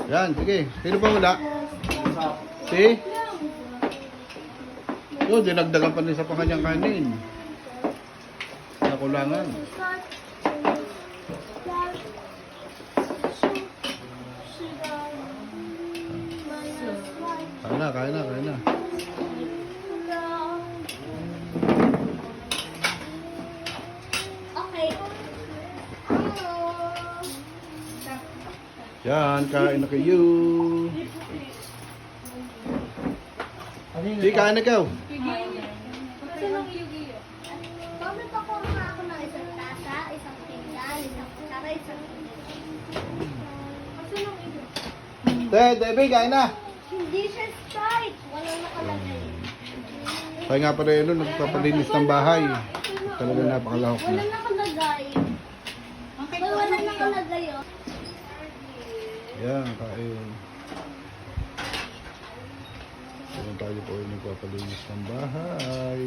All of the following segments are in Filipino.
Yan, sige. Sino pa wala? Si? Yun, dinagdagan pa rin sa kanyang kanin. Nakulangan. Kaya na. Okay. Yan, kain na kayo. Di, kain na ikaw. Bakit ako ako ng isang tasa, isang pinggan, isang kutsara, isang Debbie, kain na. hindi siya Sprite. Walang nakalagay. Kaya nga pala yun, nagpapalinis ng bahay. Talaga napakalahok na. Walang nakalagay. Walang nakalagay, oh. Yan, kain. Kaya tayo po yung nagpapalinis ng bahay.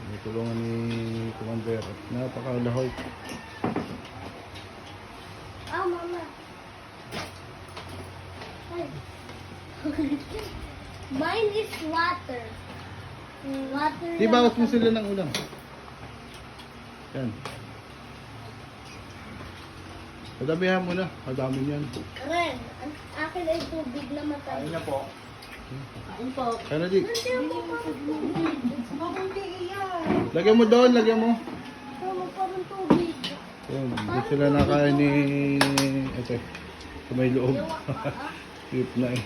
Tinutulungan ni Commander at napakalahok. Ah, mama. Ay. Mine is water. Water. Di bawas mo sila ng ulam. Yan. Padabihan mo na. Madami yan. Ren, ang akin ay tubig na matay. Ayun na po. Kaya na, Di. Nandiyan mo parang tubig. Lagyan mo doon, lagyan mo. Tama parang tubig. Yan, hindi sila nakain ni... Ito, sa may loob. Cute na eh.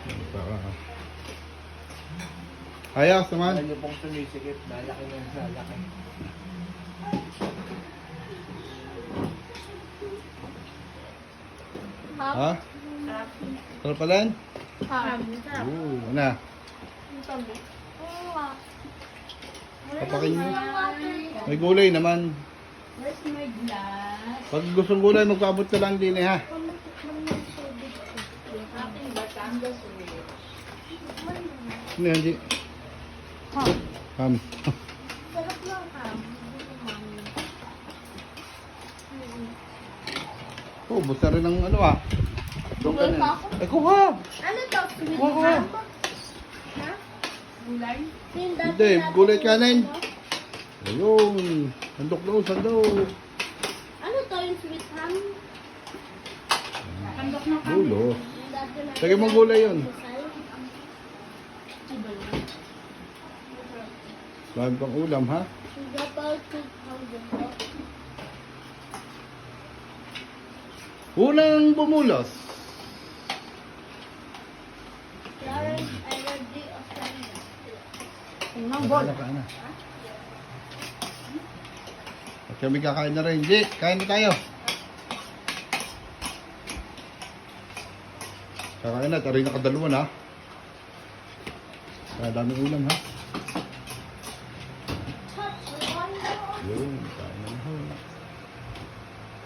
Yan, para... Hayas naman. Alam niyo pong sumisikip. Lalaki na sa laki. Ha? Sarap pa din? Oo, ano? Papakin mo. May gulay naman. Where's my glass? Pag gustong gulay, magpaabot ka lang din eh ha. Ano yan, Di? Ham. Sarap lang ka. Oh, busta rin ng ano ah. Doon ka Gulay na. pa ako? Eh, kuha! Ano to? Sweet Wow. ham? Ha? Gulay? Yung dati Hindi, natin gulay kanin. ano? Ayun. Sandok doon, sandok. Ano to yung sweet ham? Handok ng kami. Dulo. Yung dati natin Lagyan mong gulay yun. almusal? Dami pang ulam ha. Hindi pa 2,000 po. Unang bumulos. Lawrence, I ready Australia. Wala ka na. At kami kakain na rin. Jake, kain na tayo. Kakain na. Taray na kadalawa na. Kaya daming ulam ha. Yun, kain na